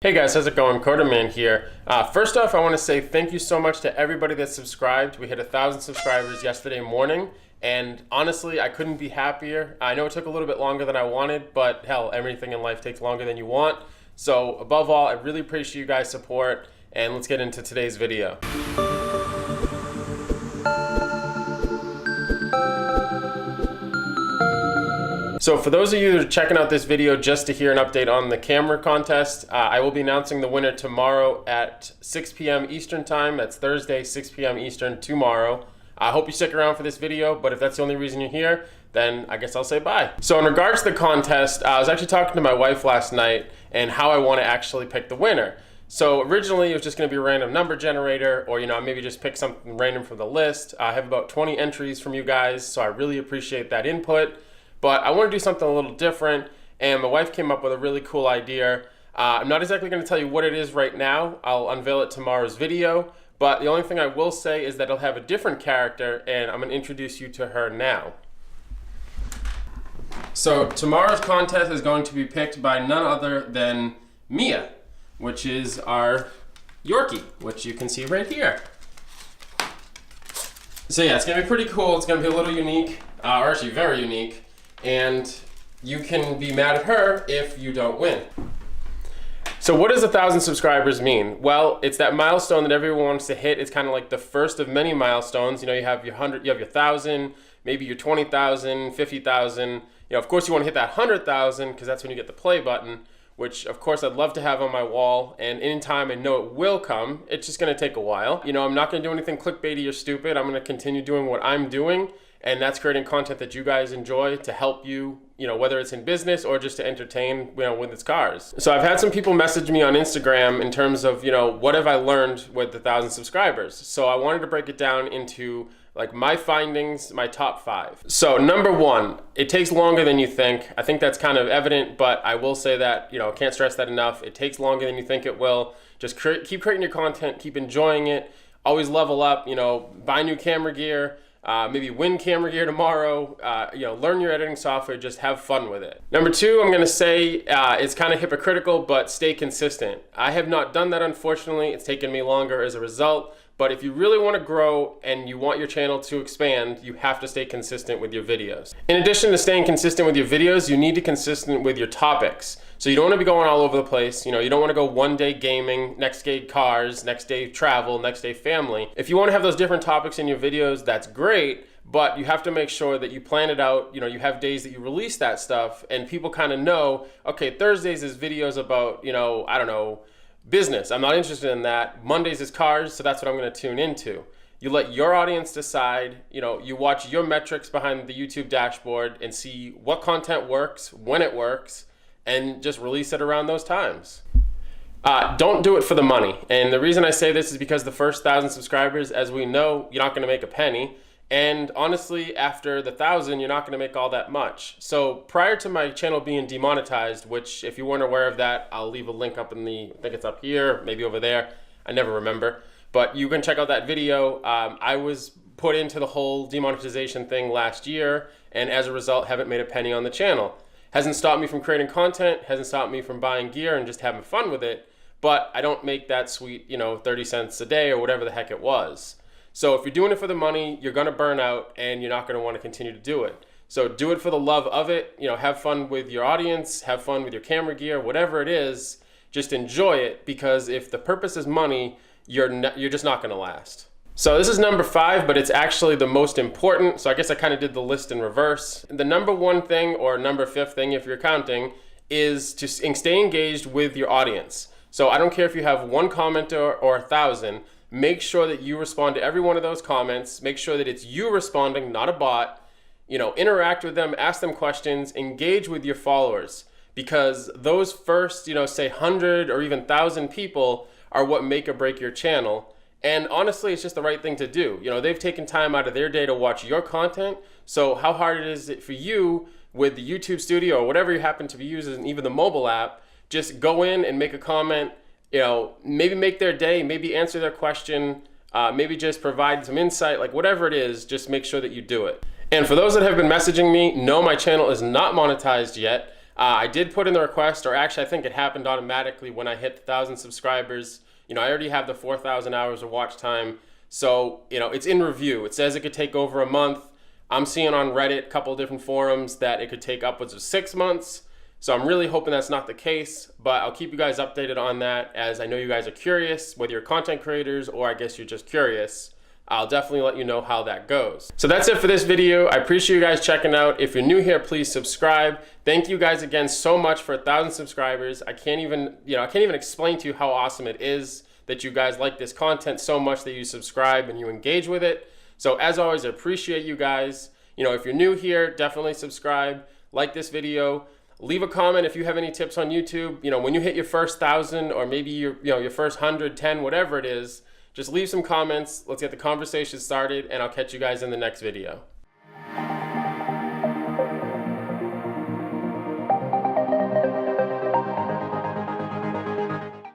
Hey guys, how's it going? CoderMan here. First off, I want to say thank you so much to everybody that subscribed. We hit 1,000 subscribers yesterday morning, and honestly, I couldn't be happier. I know it took a little bit longer than I wanted, but hell, everything in life takes longer than you want. So above all, I really appreciate you guys' support, and let's get into today's video. So for those of you that are checking out this video just to hear an update on the camera contest, I will be announcing the winner tomorrow at 6 p.m. Eastern time. That's Thursday, 6 p.m. Eastern tomorrow. I hope you stick around for this video, but if that's the only reason you're here, then I guess I'll say bye. So in regards to the contest, I was actually talking to my wife last night and how I want to actually pick the winner. So originally it was just going to be a random number generator, or maybe just pick something random from the list. I have about 20 entries from you guys, so I really appreciate that input. But I want to do something a little different, and my wife came up with a really cool idea. I'm not exactly going to tell you what it is right now. I'll unveil it tomorrow's video, but the only thing I will say is that it'll have a different character, and I'm going to introduce you to her now. So tomorrow's contest is going to be picked by none other than Mia, which is our Yorkie, which you can see right here. So yeah, it's going to be pretty cool. It's going to be a little unique, or actually very unique. And you can be mad at her if you don't win. So what does 1,000 subscribers mean? Well, it's that milestone that everyone wants to hit. It's kind of like the first of many milestones. You have your 100, you have your 1,000, maybe your 20,000, 50,000. Of course you want to hit that 100,000 because that's when you get the play button, which of course I'd love to have on my wall, and in time I know it will come. It's just going to take a while. I'm not going to do anything clickbaity or stupid. I'm going to continue doing what I'm doing. And that's creating content that you guys enjoy to help you, whether it's in business or just to entertain, with its cars. So I've had some people message me on Instagram in terms of, what have I learned with 1,000 subscribers? So I wanted to break it down into like my findings, my top 5. So number 1, it takes longer than you think. I think that's kind of evident, but I will say that, I can't stress that enough. It takes longer than you think it will. Just keep creating your content, keep enjoying it, always level up, buy new camera gear, maybe win camera gear tomorrow, learn your editing software, just have fun with it. Number 2, I'm gonna say it's kind of hypocritical, but stay consistent. I have not done that, unfortunately. It's taken me longer as a result, but if you really wanna grow and you want your channel to expand, you have to stay consistent with your videos. In addition to staying consistent with your videos, you need to be consistent with your topics. So you don't wanna be going all over the place. You don't wanna go one day gaming, next day cars, next day travel, next day family. If you wanna have those different topics in your videos, that's great, but you have to make sure that you plan it out. You have days that you release that stuff and people kind of know, okay, Thursdays is videos about, I don't know, business. I'm not interested in that. Mondays is cars, so that's what I'm gonna tune into. You let your audience decide, you watch your metrics behind the YouTube dashboard and see what content works, when it works, and just release it around those times. Don't do it for the money. And the reason I say this is because the first 1,000 subscribers, as we know, you're not gonna make a penny. And honestly, after the 1,000, you're not gonna make all that much. So prior to my channel being demonetized, which if you weren't aware of that, I'll leave a link up I think it's up here, maybe over there, I never remember. But you can check out that video. I was put into the whole demonetization thing last year, and as a result, haven't made a penny on the channel. Hasn't stopped me from creating content, hasn't stopped me from buying gear and just having fun with it, but I don't make that sweet, 30 cents a day or whatever the heck it was. So if you're doing it for the money, you're gonna burn out and you're not gonna wanna continue to do it. So do it for the love of it, have fun with your audience, have fun with your camera gear, whatever it is, just enjoy it, because if the purpose is money, you're just not gonna last. So this is number 5, but it's actually the most important. So I guess I kind of did the list in reverse. The number 1 thing, or number 5th thing if you're counting, is to stay engaged with your audience. So I don't care if you have 1 commenter or 1,000, make sure that you respond to every one of those comments. Make sure that it's you responding, not a bot. Interact with them, ask them questions, engage with your followers, because those first, say 100 or even 1,000 people are what make or break your channel. And honestly, it's just the right thing to do. They've taken time out of their day to watch your content. So how hard is it for you with the YouTube Studio or whatever you happen to be using, even the mobile app, just go in and make a comment, maybe make their day, maybe answer their question, maybe just provide some insight, like whatever it is, just make sure that you do it. And for those that have been messaging me, no, my channel is not monetized yet. I did put in the request, or actually I think it happened automatically when I hit 1,000 subscribers. You know, I already have the 4,000 hours of watch time. So, you know, it's in review. It says it could take over a month. I'm seeing on Reddit, a couple of different forums, that it could take upwards of 6 months. So I'm really hoping that's not the case, but I'll keep you guys updated on that, as I know you guys are curious, whether you're content creators or I guess you're just curious. I'll definitely let you know how that goes. So that's it for this video. I appreciate you guys checking out. If you're new here, please subscribe. Thank you guys again so much for 1,000 subscribers. I can't even explain to you how awesome it is that you guys like this content so much that you subscribe and you engage with it. So as always, I appreciate you guys. You know, if you're new here, definitely subscribe, like this video, leave a comment if you have any tips on YouTube. You know, when you hit your first 1,000 or maybe your first 100, 10, whatever it is, just leave some comments. Let's get the conversation started, and I'll catch you guys in the next video.